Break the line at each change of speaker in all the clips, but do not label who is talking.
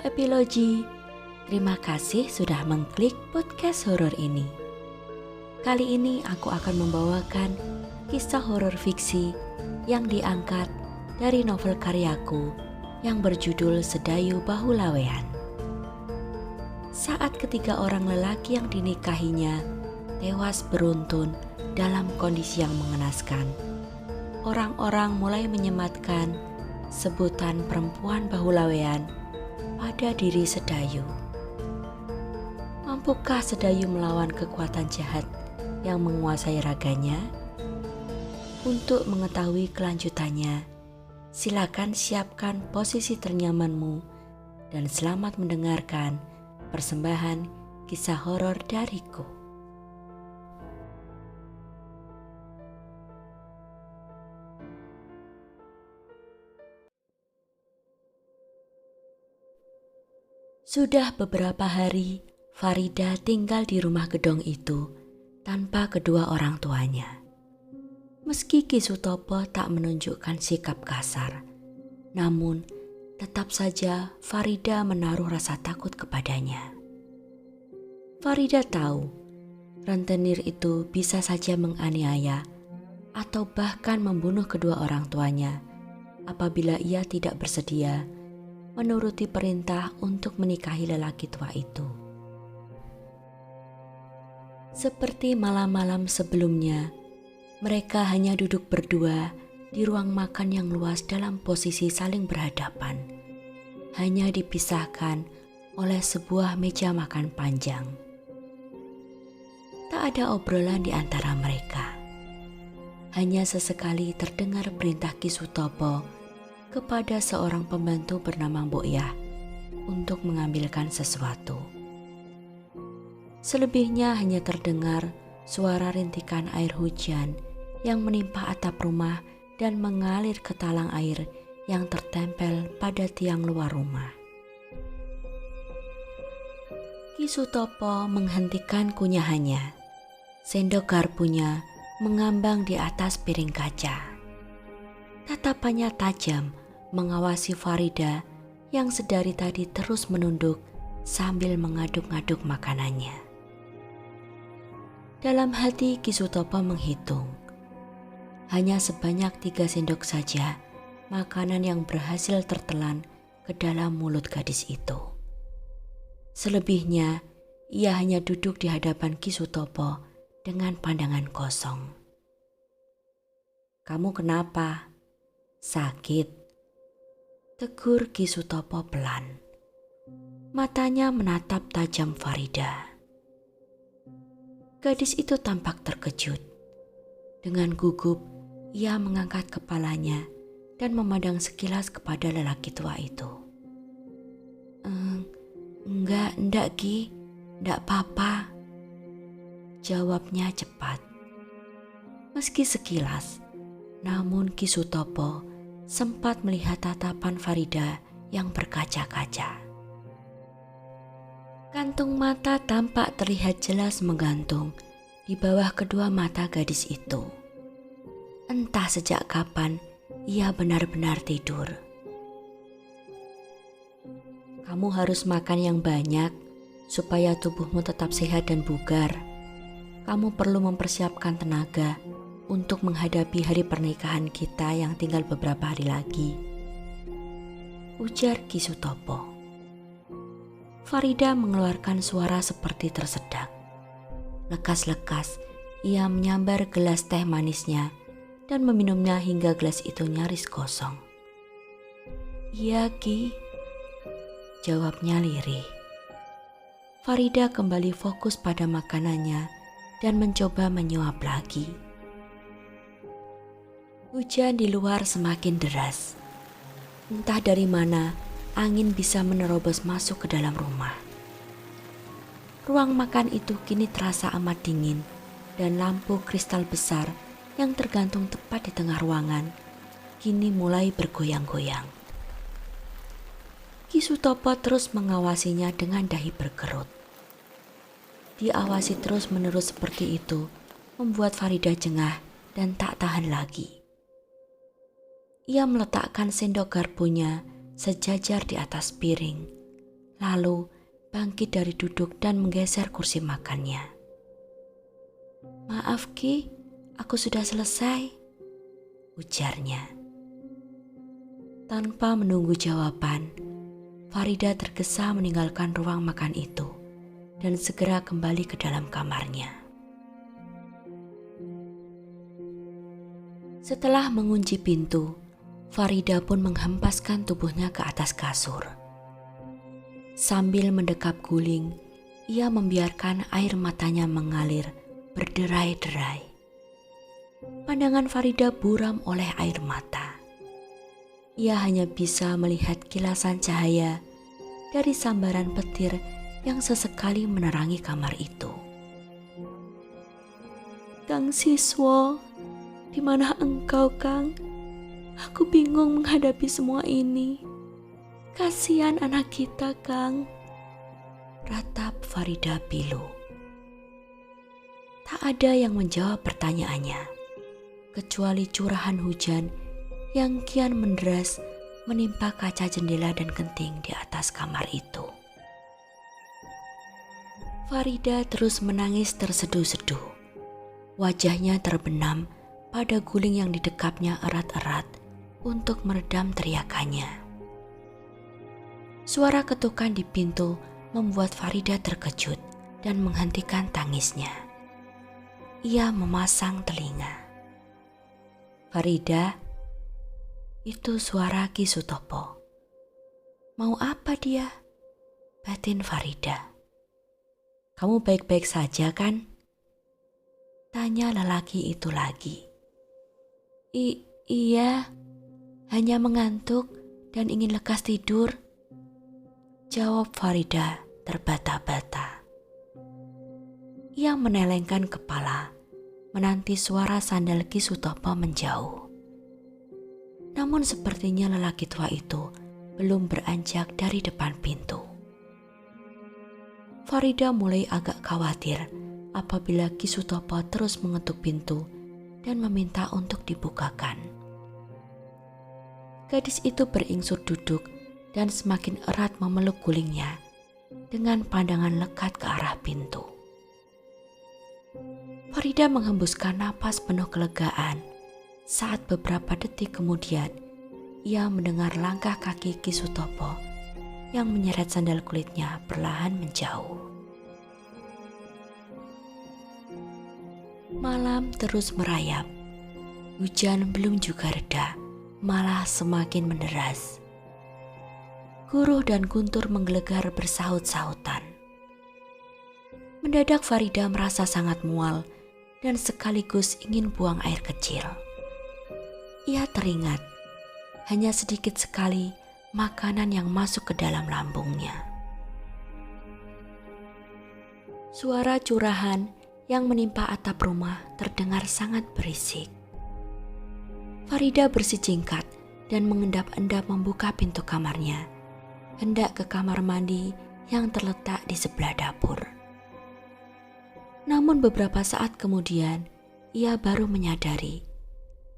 Epilogi, terima kasih sudah mengklik podcast horor ini. Kali ini aku akan membawakan kisah horor fiksi yang diangkat dari novel karyaku yang berjudul Sedayu Bahulawean. Saat ketiga orang lelaki yang dinikahinya tewas beruntun dalam kondisi yang mengenaskan, orang-orang mulai menyematkan sebutan perempuan Bahulawean pada diri Sedayu. Mampukah Sedayu melawan kekuatan jahat yang menguasai raganya? Untuk mengetahui kelanjutannya, silakan siapkan posisi ternyamanmu dan selamat mendengarkan persembahan kisah horor dariku. Sudah beberapa hari, Farida tinggal di rumah gedong itu tanpa kedua orang tuanya. Meski Ki Sutopo tak menunjukkan sikap kasar, namun tetap saja Farida menaruh rasa takut kepadanya. Farida tahu rentenir itu bisa saja menganiaya atau bahkan membunuh kedua orang tuanya apabila ia tidak bersedia menuruti perintah untuk menikahi lelaki tua itu. Seperti malam-malam sebelumnya, mereka hanya duduk berdua di ruang makan yang luas dalam posisi saling berhadapan, hanya dipisahkan oleh sebuah meja makan panjang. Tak ada obrolan di antara mereka. Hanya sesekali terdengar perintah Ki Sutopo kepada seorang pembantu bernama Mbok Yah untuk mengambilkan sesuatu. Selebihnya hanya terdengar suara rintikan air hujan yang menimpa atap rumah dan mengalir ke talang air yang tertempel pada tiang luar rumah. Ki Sutopo menghentikan kunyahannya. Sendok garpunya mengambang di atas piring kaca. Tatapannya tajam mengawasi Farida yang sedari tadi terus menunduk sambil mengaduk-ngaduk makanannya. Dalam hati Ki Sutopo menghitung, hanya sebanyak 3 sendok saja makanan yang berhasil tertelan ke dalam mulut gadis itu. Selebihnya, ia hanya duduk di hadapan Ki Sutopo dengan pandangan kosong. "Kamu kenapa? Sakit?" tegur Ki Sutopo pelan. Matanya menatap tajam Farida. Gadis itu tampak terkejut. Dengan gugup, ia mengangkat kepalanya dan memandang sekilas kepada lelaki tua itu. Enggak Ki, enggak apa-apa," jawabnya cepat. Meski sekilas, namun Ki Sutopo sempat melihat tatapan Farida yang berkaca-kaca. Kantung mata tampak terlihat jelas menggantung di bawah kedua mata gadis itu. Entah sejak kapan ia benar-benar tidur. "Kamu harus makan yang banyak supaya tubuhmu tetap sehat dan bugar. Kamu perlu mempersiapkan tenaga untuk menghadapi hari pernikahan kita yang tinggal beberapa hari lagi," ujar Ki Sutopo. Farida mengeluarkan suara seperti tersedak. Lekas-lekas ia menyambar gelas teh manisnya dan meminumnya hingga gelas itu nyaris kosong. "Iya Ki," jawabnya lirih. Farida kembali fokus pada makanannya dan mencoba menyuap lagi. Hujan di luar semakin deras. Entah dari mana angin bisa menerobos masuk ke dalam rumah. Ruang makan itu kini terasa amat dingin dan lampu kristal besar yang tergantung tepat di tengah ruangan kini mulai bergoyang-goyang. Ki Sutopo terus mengawasinya dengan dahi berkerut. Diawasi terus-menerus seperti itu membuat Farida jengah dan tak tahan lagi. Ia meletakkan sendok garpunya sejajar di atas piring, lalu bangkit dari duduk dan menggeser kursi makannya. "Maaf Ki, aku sudah selesai," ujarnya. Tanpa menunggu jawaban, Farida tergesa meninggalkan ruang makan itu dan segera kembali ke dalam kamarnya. Setelah mengunci pintu, Farida pun menghempaskan tubuhnya ke atas kasur. Sambil mendekap guling, ia membiarkan air matanya mengalir berderai-derai. Pandangan Farida buram oleh air mata. Ia hanya bisa melihat kilasan cahaya dari sambaran petir yang sesekali menerangi kamar itu. "Kang Siswo, di mana engkau, Kang? Aku bingung menghadapi semua ini. Kasihan anak kita, Kang," ratap Farida pilu. Tak ada yang menjawab pertanyaannya, kecuali curahan hujan yang kian menderas menimpa kaca jendela dan genting di atas kamar itu. Farida terus menangis terseduh-seduh. Wajahnya terbenam pada guling yang didekapnya erat-erat untuk meredam teriakannya. Suara ketukan di pintu membuat Farida terkejut dan menghentikan tangisnya. Ia memasang telinga. "Farida," itu suara Ki Sutopo. "Mau apa dia?" batin Farida. "Kamu baik-baik saja kan?" tanya lelaki itu lagi. Iya, hanya mengantuk dan ingin lekas tidur," jawab Farida terbata-bata. Ia menelengkan kepala, menanti suara sandal Ki Sutopo menjauh. Namun sepertinya lelaki tua itu belum beranjak dari depan pintu. Farida mulai agak khawatir apabila Ki Sutopo terus mengetuk pintu dan meminta untuk dibukakan. Gadis itu beringsur duduk dan semakin erat memeluk gulingnya dengan pandangan lekat ke arah pintu. Farida menghembuskan napas penuh kelegaan saat beberapa detik kemudian ia mendengar langkah kaki Ki Sutopo yang menyeret sandal kulitnya perlahan menjauh. Malam terus merayap. Hujan belum juga reda, malah semakin menderas. Guruh dan guntur menggelegar bersahut-sahutan. Mendadak Farida merasa sangat mual dan sekaligus ingin buang air kecil. Ia teringat hanya sedikit sekali makanan yang masuk ke dalam lambungnya. Suara curahan yang menimpa atap rumah terdengar sangat berisik. Farida bersijingkat dan mengendap-endap membuka pintu kamarnya, hendak ke kamar mandi yang terletak di sebelah dapur. Namun beberapa saat kemudian, ia baru menyadari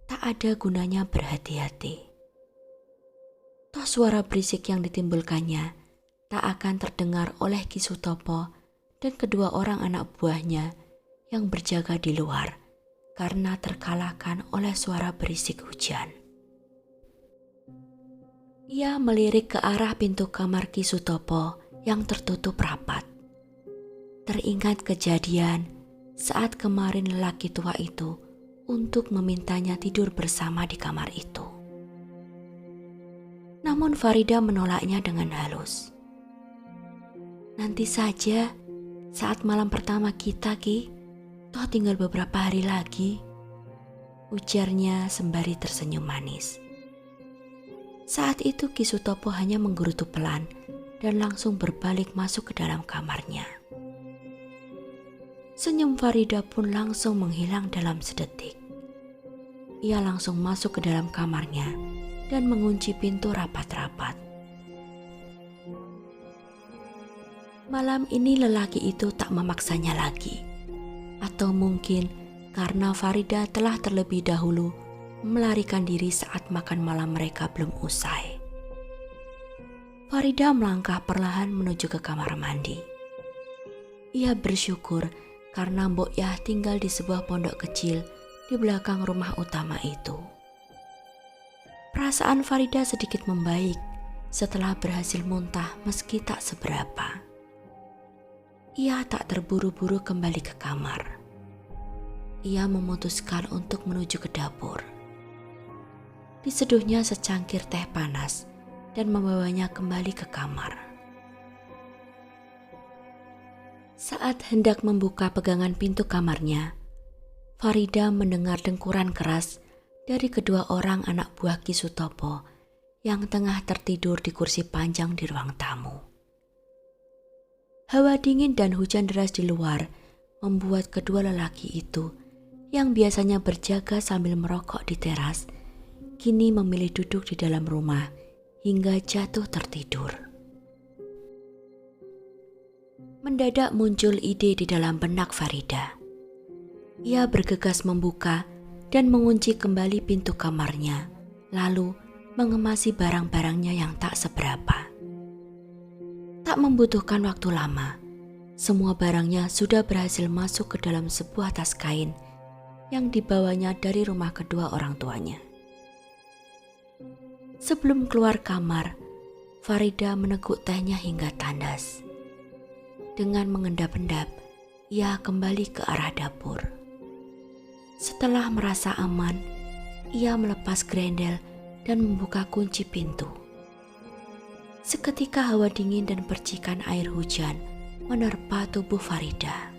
tak ada gunanya berhati-hati. Toh suara berisik yang ditimbulkannya tak akan terdengar oleh Ki Sutopo dan kedua orang anak buahnya yang berjaga di luar karena terkalahkan oleh suara berisik hujan. Ia melirik ke arah pintu kamar Ki Sutopo yang tertutup rapat. Teringat kejadian saat kemarin lelaki tua itu untuk memintanya tidur bersama di kamar itu. Namun Farida menolaknya dengan halus. "Nanti saja, saat malam pertama kita, Ki. Toh tinggal beberapa hari lagi," ujarnya sembari tersenyum manis. Saat itu Ki Sutopo hanya menggerutu pelan dan langsung berbalik masuk ke dalam kamarnya. Senyum Farida pun langsung menghilang dalam sedetik. Ia langsung masuk ke dalam kamarnya dan mengunci pintu rapat-rapat. Malam ini lelaki itu tak memaksanya lagi. Atau mungkin karena Farida telah terlebih dahulu melarikan diri saat makan malam mereka belum usai. Farida melangkah perlahan menuju ke kamar mandi. Ia bersyukur karena Mbok Yah tinggal di sebuah pondok kecil di belakang rumah utama itu. Perasaan Farida sedikit membaik setelah berhasil muntah meski tak seberapa. Ia tak terburu-buru kembali ke kamar. Ia memutuskan untuk menuju ke dapur. Diseduhnya secangkir teh panas dan membawanya kembali ke kamar. Saat hendak membuka pegangan pintu kamarnya, Farida mendengar dengkuran keras dari kedua orang anak buah Ki Sutopo yang tengah tertidur di kursi panjang di ruang tamu. Hawa dingin dan hujan deras di luar membuat kedua lelaki itu yang biasanya berjaga sambil merokok di teras, kini memilih duduk di dalam rumah hingga jatuh tertidur. Mendadak muncul ide di dalam benak Farida. Ia bergegas membuka dan mengunci kembali pintu kamarnya, lalu mengemasi barang-barangnya yang tak seberapa. Tak membutuhkan waktu lama, semua barangnya sudah berhasil masuk ke dalam sebuah tas kain yang dibawanya dari rumah kedua orang tuanya. Sebelum keluar kamar, Farida meneguk tehnya hingga tandas. Dengan mengendap-endap, ia kembali ke arah dapur. Setelah merasa aman, ia melepas grendel dan membuka kunci pintu. Seketika hawa dingin dan percikan air hujan menerpa tubuh Farida.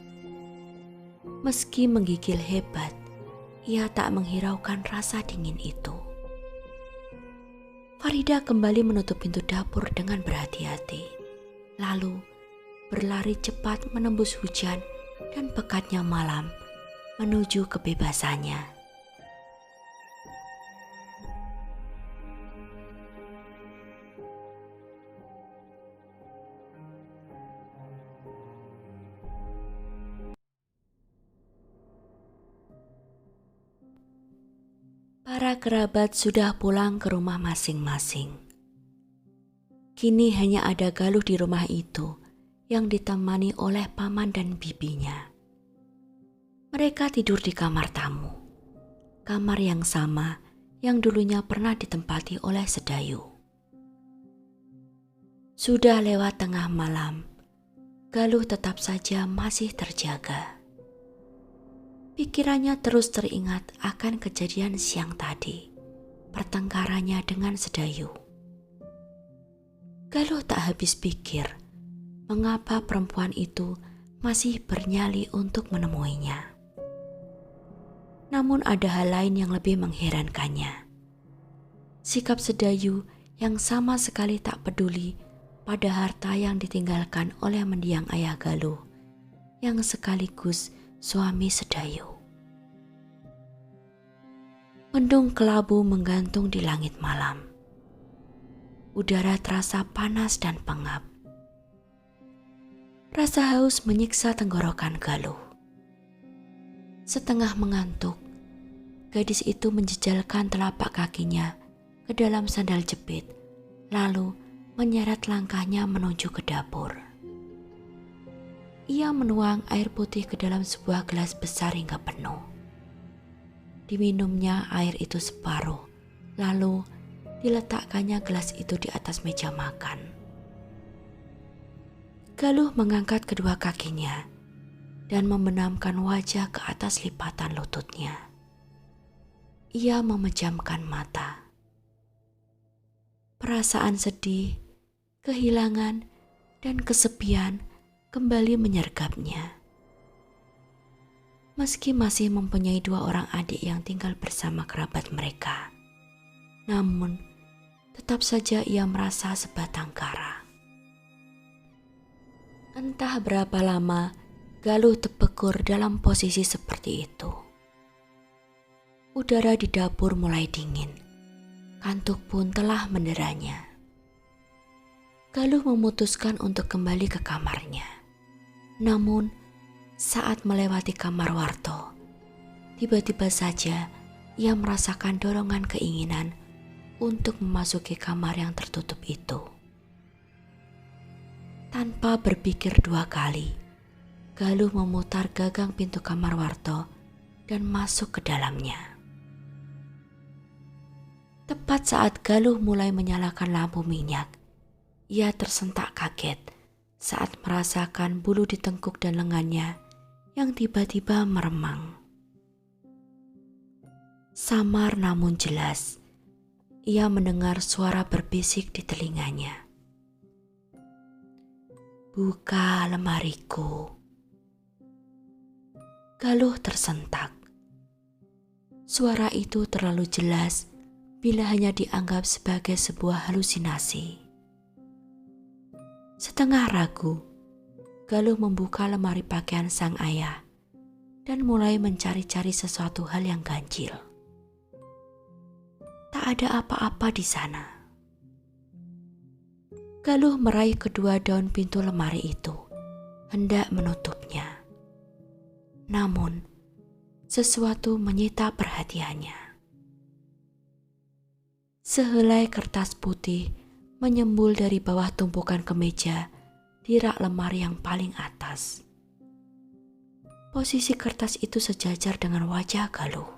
Meski menggigil hebat, ia tak menghiraukan rasa dingin itu. Farida kembali menutup pintu dapur dengan berhati-hati, lalu berlari cepat menembus hujan dan pekatnya malam menuju kebebasannya. Para kerabat sudah pulang ke rumah masing-masing. Kini hanya ada Galuh di rumah itu yang ditemani oleh paman dan bibinya. Mereka tidur di kamar tamu, kamar yang sama yang dulunya pernah ditempati oleh Sedayu. Sudah lewat tengah malam, Galuh tetap saja masih terjaga. Pikirannya terus teringat akan kejadian siang tadi, pertengkarannya dengan Sedayu. Galuh tak habis pikir mengapa perempuan itu masih bernyali untuk menemuinya. Namun ada hal lain yang lebih mengherankannya. Sikap Sedayu yang sama sekali tak peduli pada harta yang ditinggalkan oleh mendiang ayah Galuh, yang sekaligus suami Sedayu. Mendung kelabu menggantung di langit malam. Udara terasa panas dan pengap. Rasa haus menyiksa tenggorokan Galuh. Setengah mengantuk, gadis itu menjejalkan telapak kakinya ke dalam sandal jepit, lalu menyeret langkahnya menuju ke dapur. Ia menuang air putih ke dalam sebuah gelas besar hingga penuh. Diminumnya air itu separuh, lalu diletakkannya gelas itu di atas meja makan. Galuh mengangkat kedua kakinya dan membenamkan wajah ke atas lipatan lututnya. Ia memejamkan mata. Perasaan sedih, kehilangan, dan kesepian kembali menyergapnya. Meski masih mempunyai dua orang adik yang tinggal bersama kerabat mereka, namun tetap saja ia merasa sebatang kara. Entah berapa lama Galuh terpekur dalam posisi seperti itu. Udara di dapur mulai dingin, kantuk pun telah menderanya. Galuh memutuskan untuk kembali ke kamarnya. Namun saat melewati kamar Warto, tiba-tiba saja ia merasakan dorongan keinginan untuk memasuki kamar yang tertutup itu. Tanpa berpikir dua kali, Galuh memutar gagang pintu kamar Warto dan masuk ke dalamnya. Tepat saat Galuh mulai menyalakan lampu minyak, ia tersentak kaget saat merasakan bulu di tengkuk dan lengannya yang tiba-tiba meremang. Samar namun jelas, ia mendengar suara berbisik di telinganya. "Buka lemariku." Galuh tersentak. Suara itu terlalu jelas bila hanya dianggap sebagai sebuah halusinasi. Setengah ragu, Galuh membuka lemari pakaian sang ayah dan mulai mencari-cari sesuatu hal yang ganjil. Tak ada apa-apa di sana. Galuh meraih kedua daun pintu lemari itu, hendak menutupnya. Namun, sesuatu menyita perhatiannya. Sehelai kertas putih menyembul dari bawah tumpukan kemeja di rak lemari yang paling atas. Posisi kertas itu sejajar dengan wajah Galuh.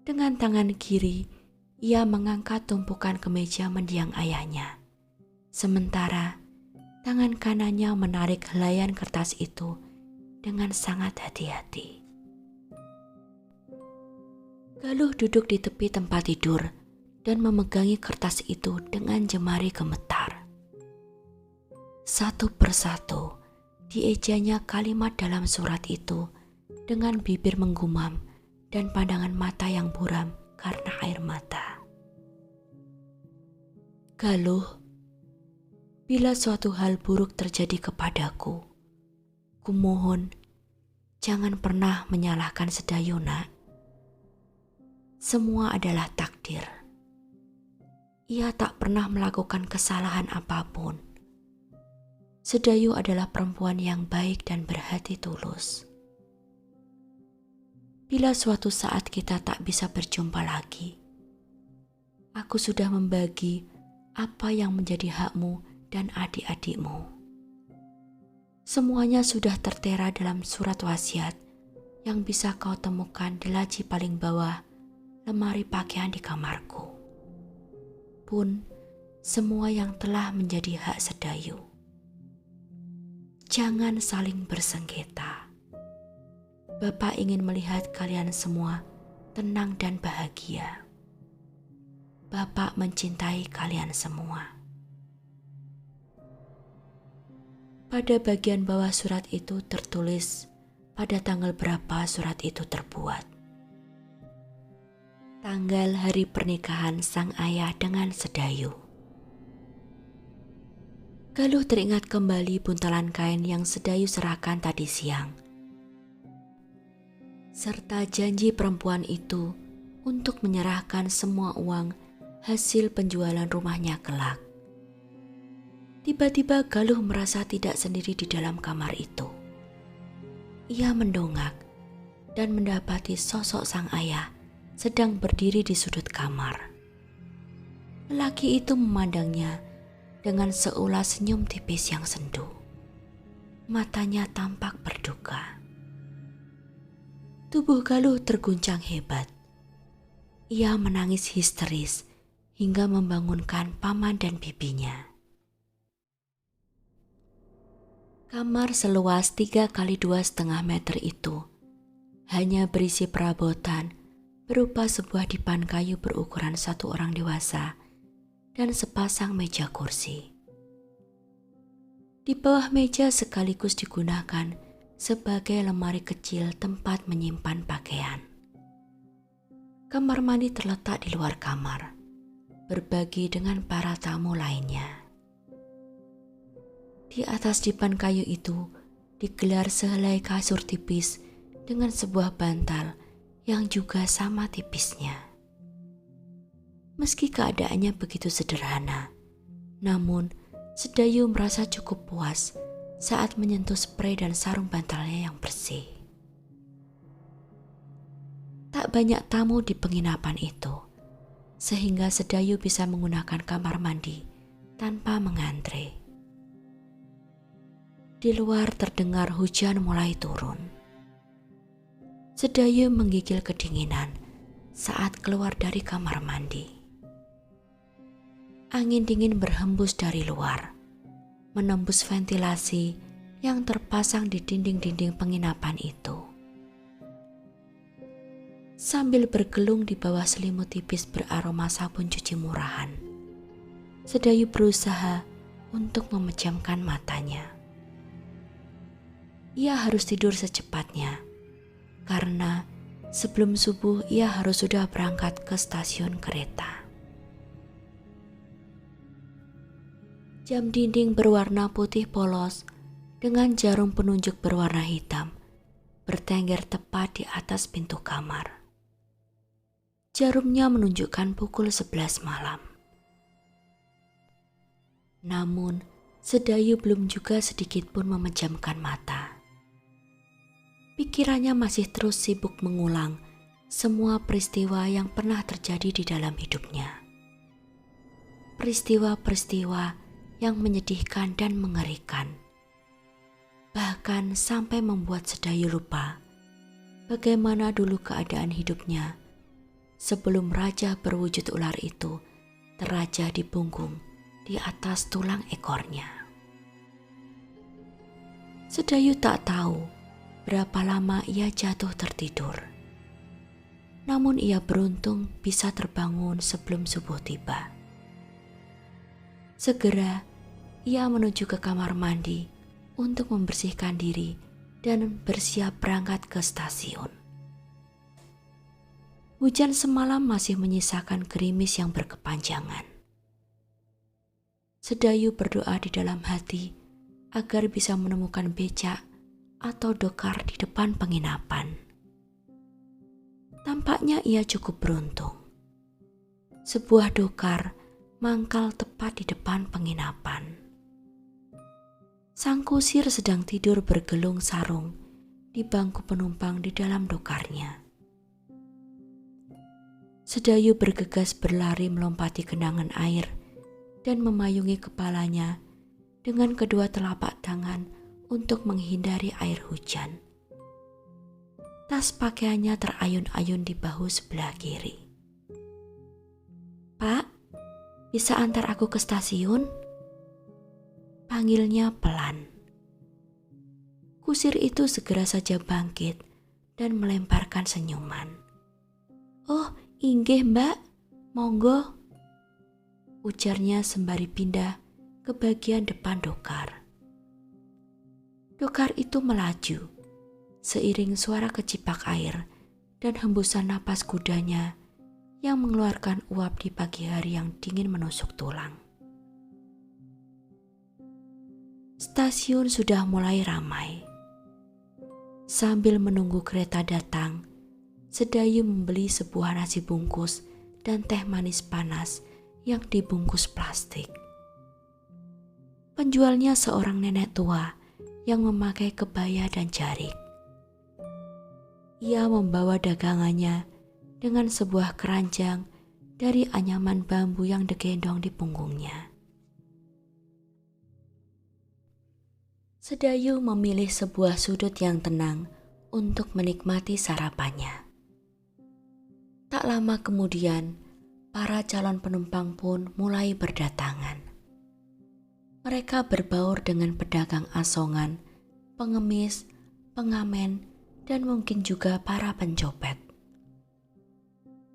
Dengan tangan kiri, ia mengangkat tumpukan kemeja mendiang ayahnya. Sementara tangan kanannya menarik helaian kertas itu dengan sangat hati-hati. Galuh duduk di tepi tempat tidur dan memegangi kertas itu dengan jemari gemetar. Satu persatu diejanya kalimat dalam surat itu dengan bibir menggumam dan pandangan mata yang buram karena air mata. "Galuh, bila suatu hal buruk terjadi kepadaku, kumohon jangan pernah menyalahkan Sedayu, nak. Semua adalah takdir. Ia tak pernah melakukan kesalahan apapun. Sedayu adalah perempuan yang baik dan berhati tulus. Bila suatu saat kita tak bisa berjumpa lagi, aku sudah membagi apa yang menjadi hakmu dan adik-adikmu. Semuanya sudah tertera dalam surat wasiat yang bisa kau temukan di laci paling bawah lemari pakaian di kamarku. Pun semua yang telah menjadi hak Sedayu. Jangan saling bersengketa. Bapak ingin melihat kalian semua tenang dan bahagia. Bapak mencintai kalian semua." Pada bagian bawah surat itu tertulis pada tanggal berapa surat itu terbuat. Tanggal hari pernikahan sang ayah dengan Sedayu. Galuh teringat kembali buntalan kain yang Sedayu serahkan tadi siang, serta janji perempuan itu untuk menyerahkan semua uang hasil penjualan rumahnya kelak. Tiba-tiba Galuh merasa tidak sendiri di dalam kamar itu. Ia mendongak dan mendapati sosok sang ayah sedang berdiri di sudut kamar. Lelaki itu memandangnya dengan seulas senyum tipis yang sendu. Matanya tampak berduka. Tubuh Galuh terguncang hebat. Ia menangis histeris hingga membangunkan paman dan bibinya. Kamar seluas 3x2,5 meter itu hanya berisi perabotan berupa sebuah dipan kayu berukuran satu orang dewasa dan sepasang meja kursi. Di bawah meja sekaligus digunakan sebagai lemari kecil tempat menyimpan pakaian. Kamar mandi terletak di luar kamar, berbagi dengan para tamu lainnya. Di atas dipan kayu itu digelar sehelai kasur tipis dengan sebuah bantal yang juga sama tipisnya. Meski keadaannya begitu sederhana, namun Sedayu merasa cukup puas saat menyentuh spray dan sarung bantalnya yang bersih. Tak banyak tamu di penginapan itu, sehingga Sedayu bisa menggunakan kamar mandi tanpa mengantre. Di luar terdengar hujan mulai turun. Sedayu menggigil kedinginan saat keluar dari kamar mandi. Angin dingin berhembus dari luar, menembus ventilasi yang terpasang di dinding-dinding penginapan itu. Sambil bergelung di bawah selimut tipis beraroma sabun cuci murahan, Sedayu berusaha untuk memejamkan matanya. Ia harus tidur secepatnya, karena sebelum subuh ia harus sudah berangkat ke stasiun kereta. Jam dinding berwarna putih polos dengan jarum penunjuk berwarna hitam bertengger tepat di atas pintu kamar. Jarumnya menunjukkan pukul 11 malam. Namun, Sedayu belum juga sedikit pun memejamkan mata. Pikirannya masih terus sibuk mengulang semua peristiwa yang pernah terjadi di dalam hidupnya. Peristiwa-peristiwa yang menyedihkan dan mengerikan. Bahkan sampai membuat Sedayu lupa bagaimana dulu keadaan hidupnya sebelum raja berwujud ular itu teraja di punggung di atas tulang ekornya. Sedayu tak tahu berapa lama ia jatuh tertidur. Namun ia beruntung bisa terbangun sebelum subuh tiba. Segera ia menuju ke kamar mandi untuk membersihkan diri dan bersiap berangkat ke stasiun. Hujan semalam masih menyisakan gerimis yang berkepanjangan. Sedayu berdoa di dalam hati agar bisa menemukan becak atau dokar di depan penginapan. Tampaknya ia cukup beruntung. Sebuah dokar mangkal tepat di depan penginapan. Sang kusir sedang tidur bergelung sarung di bangku penumpang di dalam dokarnya. Sedayu bergegas berlari melompati genangan air dan memayungi kepalanya dengan kedua telapak tangan untuk menghindari air hujan. Tas pakaiannya terayun-ayun di bahu sebelah kiri. "Pak, bisa antar aku ke stasiun?" panggilnya pelan. Kusir itu segera saja bangkit dan melemparkan senyuman. "Oh, inggih Mbak, monggo," ujarnya sembari pindah ke bagian depan dokar. Dokar itu melaju, seiring suara kecipak air dan hembusan napas kudanya yang mengeluarkan uap di pagi hari yang dingin menusuk tulang. Stasiun sudah mulai ramai. Sambil menunggu kereta datang, Sedayu membeli sebuah nasi bungkus dan teh manis panas yang dibungkus plastik. Penjualnya seorang nenek tua yang memakai kebaya dan jarik. Ia membawa dagangannya dengan sebuah keranjang dari anyaman bambu yang digendong di punggungnya. Sedayu memilih sebuah sudut yang tenang untuk menikmati sarapannya. Tak lama kemudian, para calon penumpang pun mulai berdatangan. Mereka berbaur dengan pedagang asongan, pengemis, pengamen, dan mungkin juga para pencopet.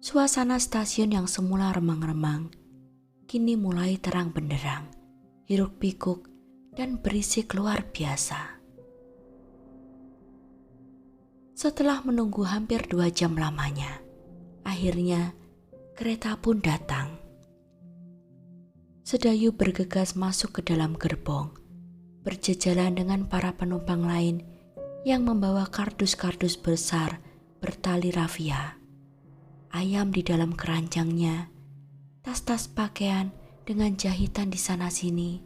Suasana stasiun yang semula remang-remang, kini mulai terang benderang, hiruk-pikuk, dan berisik luar biasa. Setelah menunggu hampir 2 jam lamanya, akhirnya kereta pun datang. Sedayu bergegas masuk ke dalam gerbong, berjejalan dengan para penumpang lain yang membawa kardus-kardus besar bertali rafia, ayam di dalam keranjangnya, tas-tas pakaian dengan jahitan di sana-sini,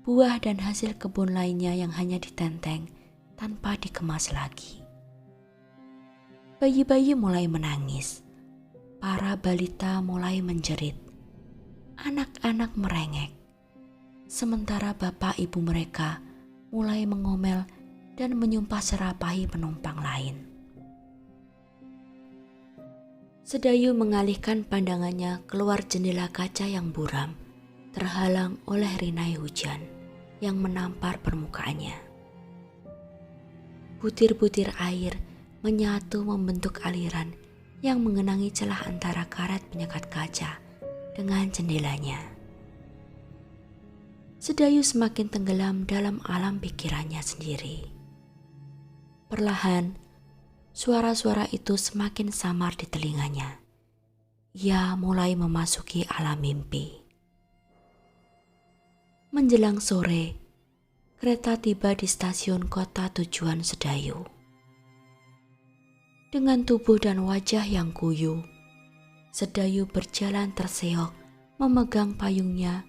buah dan hasil kebun lainnya yang hanya ditenteng tanpa dikemas lagi. Bayi-bayi mulai menangis, para balita mulai menjerit, anak-anak merengek, sementara bapak ibu mereka mulai mengomel dan menyumpah serapahi penumpang lain. Sedayu mengalihkan pandangannya keluar jendela kaca yang buram, terhalang oleh rinai hujan yang menampar permukaannya. Butir-butir air menyatu membentuk aliran yang mengenangi celah antara karet penyekat kaca dengan jendelanya. Sedayu semakin tenggelam dalam alam pikirannya sendiri. Perlahan, suara-suara itu semakin samar di telinganya. Ia mulai memasuki alam mimpi. Menjelang sore, kereta tiba di stasiun kota tujuan Sedayu. Dengan tubuh dan wajah yang kuyu, Sedayu berjalan terseok memegang payungnya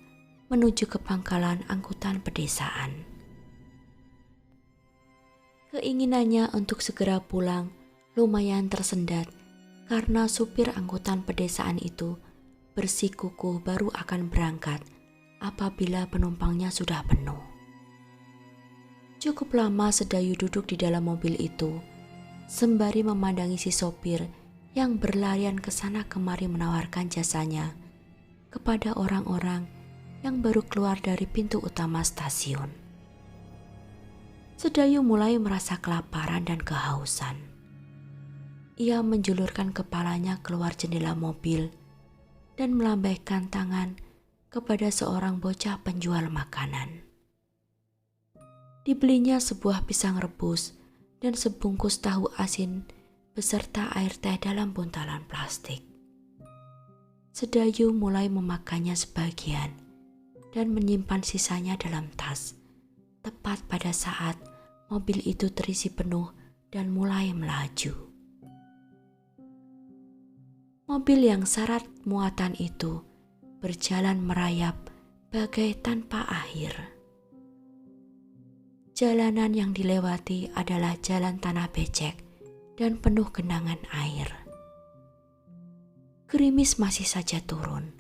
menuju ke pangkalan angkutan pedesaan. Keinginannya untuk segera pulang lumayan tersendat karena supir angkutan pedesaan itu bersikukuh baru akan berangkat apabila penumpangnya sudah penuh. Cukup lama Sedayu duduk di dalam mobil itu, sembari memandangi si sopir yang berlarian ke sana kemari menawarkan jasanya kepada orang-orang yang baru keluar dari pintu utama stasiun. Sedayu mulai merasa kelaparan dan kehausan. Ia menjulurkan kepalanya keluar jendela mobil dan melambaikan tangan kepada seorang bocah penjual makanan. Dibelinya sebuah pisang rebus dan sebungkus tahu asin beserta air teh dalam buntalan plastik. Sedayu mulai memakannya sebagian dan menyimpan sisanya dalam tas, tepat pada saat mobil itu terisi penuh dan mulai melaju. Mobil yang syarat muatan itu berjalan merayap bagai tanpa akhir. Jalanan yang dilewati adalah jalan tanah becek dan penuh genangan air. Gerimis masih saja turun.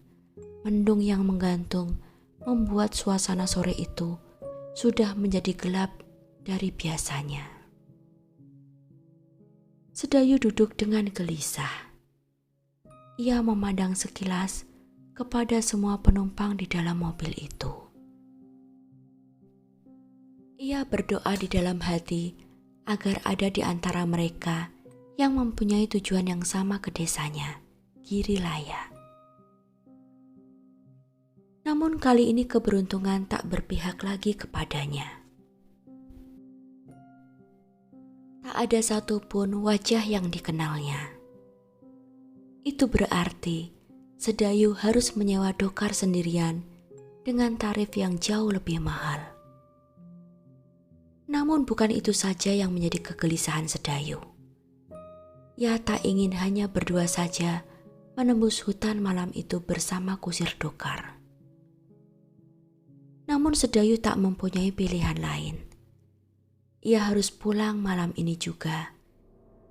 Mendung yang menggantung membuat suasana sore itu sudah menjadi gelap dari biasanya. Sedayu duduk dengan gelisah. Ia memandang sekilas kepada semua penumpang di dalam mobil itu. Ia berdoa di dalam hati agar ada di antara mereka yang mempunyai tujuan yang sama ke desanya, Girilaya. Namun kali ini keberuntungan tak berpihak lagi kepadanya. Tak ada satupun wajah yang dikenalnya. Itu berarti Sedayu harus menyewa dokar sendirian dengan tarif yang jauh lebih mahal. Namun bukan itu saja yang menjadi kegelisahan Sedayu. Ia tak ingin hanya berdua saja menembus hutan malam itu bersama kusir dokar. Namun Sedayu tak mempunyai pilihan lain. Ia harus pulang malam ini juga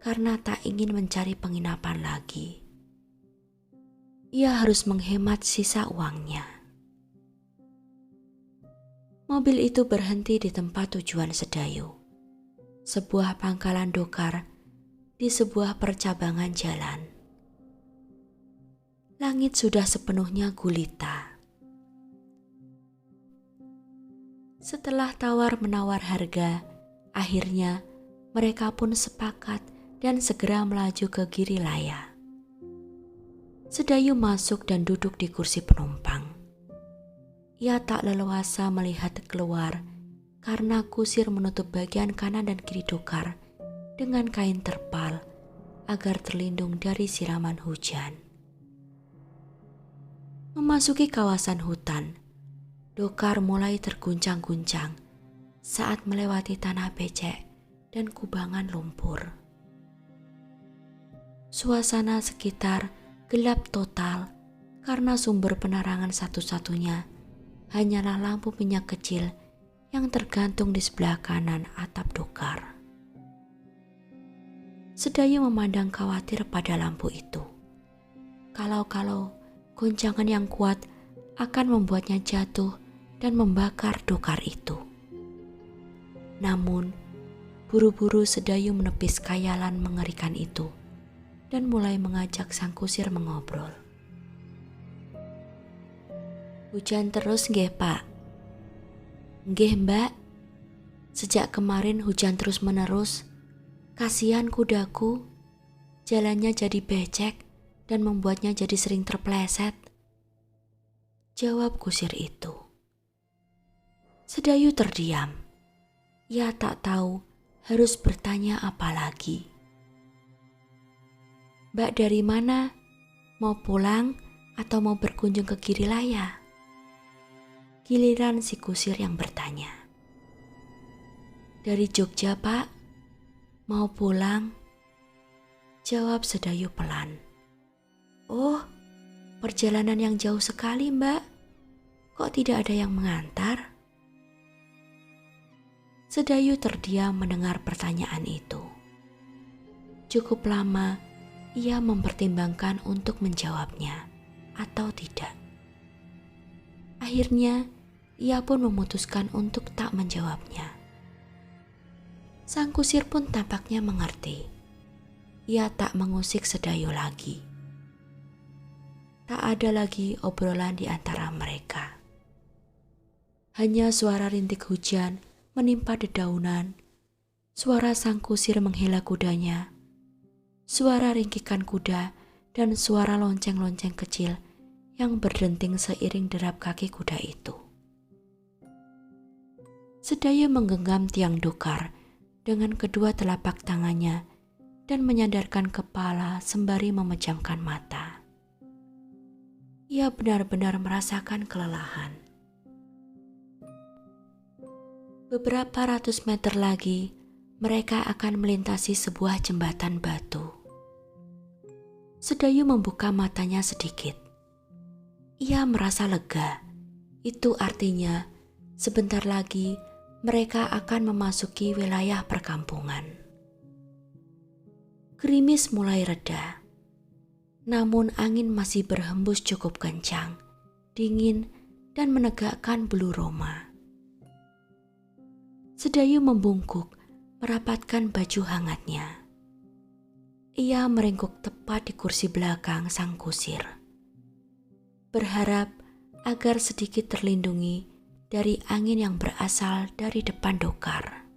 karena tak ingin mencari penginapan lagi. Ia harus menghemat sisa uangnya. Mobil itu berhenti di tempat tujuan Sedayu, sebuah pangkalan dokar di sebuah percabangan jalan. Langit sudah sepenuhnya gulita. Setelah tawar-menawar harga, akhirnya mereka pun sepakat dan segera melaju ke Girilaya. Sedayu masuk dan duduk di kursi penumpang. Ia tak leluasa melihat keluar karena kusir menutup bagian kanan dan kiri dokar dengan kain terpal agar terlindung dari siraman hujan. Memasuki kawasan hutan, dokar mulai terguncang-guncang saat melewati tanah becek dan kubangan lumpur. Suasana sekitar gelap total karena sumber penerangan satu-satunya hanyalah lampu minyak kecil yang tergantung di sebelah kanan atap dokar. Sedayu memandang khawatir pada lampu itu. Kalau goncangan yang kuat akan membuatnya jatuh dan membakar dokar itu. Namun, buru-buru Sedayu menepis khayalan mengerikan itu dan mulai mengajak sang kusir mengobrol. "Hujan terus nggih, Pak?" "Nggih, Mbak. Sejak kemarin hujan terus-menerus. Kasihan kudaku, jalannya jadi becek dan membuatnya jadi sering terpeleset," jawab kusir itu. Sedayu terdiam. Ia tak tahu harus bertanya apa lagi. "Mbak dari mana? Mau pulang atau mau berkunjung ke Girilaya?" Giliran si kusir yang bertanya. "Dari Jogja, Pak. Mau pulang?" jawab Sedayu pelan. "Oh, perjalanan yang jauh sekali, Mbak. Kok tidak ada yang mengantar?" Sedayu terdiam mendengar pertanyaan itu. Cukup lama ia mempertimbangkan untuk menjawabnya atau tidak. Akhirnya ia pun memutuskan untuk tak menjawabnya. Sang kusir pun tampaknya mengerti. Ia tak mengusik Sedayu lagi. Tak ada lagi obrolan di antara mereka. Hanya suara rintik hujan menimpa dedaunan, suara sang kusir menghela kudanya, suara ringkikan kuda, dan suara lonceng-lonceng kecil yang berdenting seiring derap kaki kuda itu. Sedayu menggenggam tiang dokar dengan kedua telapak tangannya dan menyandarkan kepala sembari memejamkan mata. Ia benar-benar merasakan kelelahan. Beberapa ratus meter lagi, mereka akan melintasi sebuah jembatan batu. Sedayu membuka matanya sedikit. Ia merasa lega. Itu artinya sebentar lagi mereka akan memasuki wilayah perkampungan. Gerimis mulai reda. Namun angin masih berhembus cukup kencang, dingin, dan menegakkan bulu roma. Sedayu membungkuk, merapatkan baju hangatnya. Ia meringkuk tepat di kursi belakang sang kusir, berharap agar sedikit terlindungi dari angin yang berasal dari depan dokar.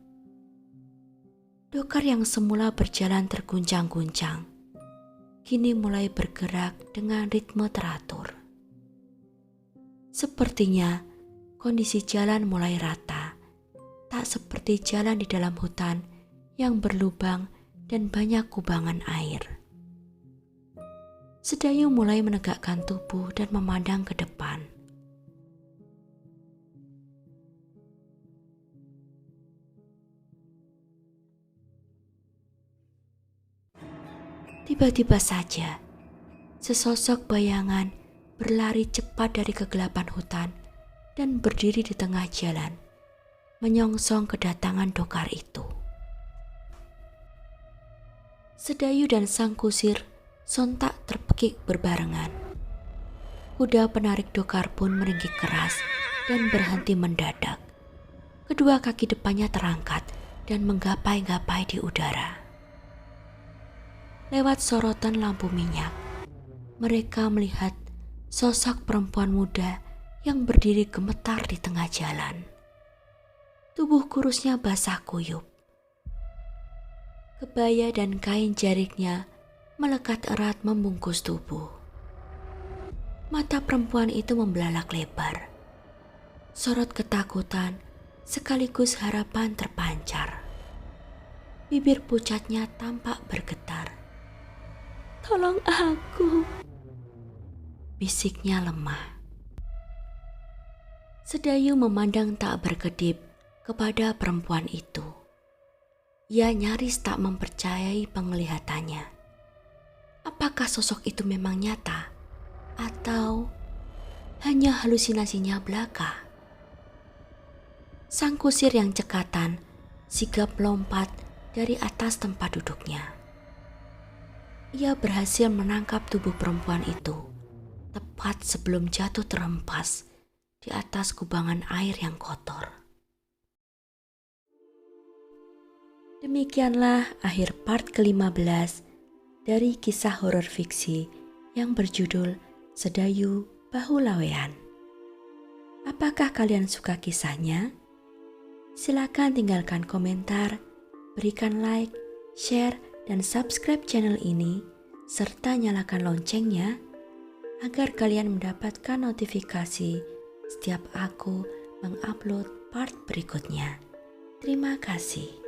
Dokar yang semula berjalan terguncang-guncang, kini mulai bergerak dengan ritme teratur. Sepertinya kondisi jalan mulai rata, tak seperti jalan di dalam hutan yang berlubang dan banyak kubangan air. Sedayu mulai menegakkan tubuh dan memandang ke depan. Tiba-tiba saja, sesosok bayangan berlari cepat dari kegelapan hutan dan berdiri di tengah jalan, menyongsong kedatangan dokar itu. Sedayu dan sang kusir sontak terpekik berbarengan. Kuda penarik dokar pun meringkik keras dan berhenti mendadak. Kedua kaki depannya terangkat dan menggapai-gapai di udara. Lewat sorotan lampu minyak, mereka melihat sosok perempuan muda yang berdiri gemetar di tengah jalan. Tubuh kurusnya basah kuyup. Kebaya dan kain jariknya melekat erat membungkus tubuh. Mata perempuan itu membelalak lebar. Sorot ketakutan sekaligus harapan terpancar. Bibir pucatnya tampak bergetar. "Tolong aku," bisiknya lemah. Sedayu memandang tak berkedip kepada perempuan itu. Ia nyaris tak mempercayai penglihatannya. Apakah sosok itu memang nyata? Atau hanya halusinasinya belaka? Sang kusir yang cekatan sigap lompat dari atas tempat duduknya. Ia berhasil menangkap tubuh perempuan itu tepat sebelum jatuh terhempas di atas kubangan air yang kotor. Demikianlah akhir part ke-15 dari kisah horor fiksi yang berjudul Sedayu Bahulawean. Apakah kalian suka kisahnya? Silakan tinggalkan komentar, berikan like, share, dan subscribe channel ini, serta nyalakan loncengnya agar kalian mendapatkan notifikasi setiap aku mengupload part berikutnya. Terima kasih.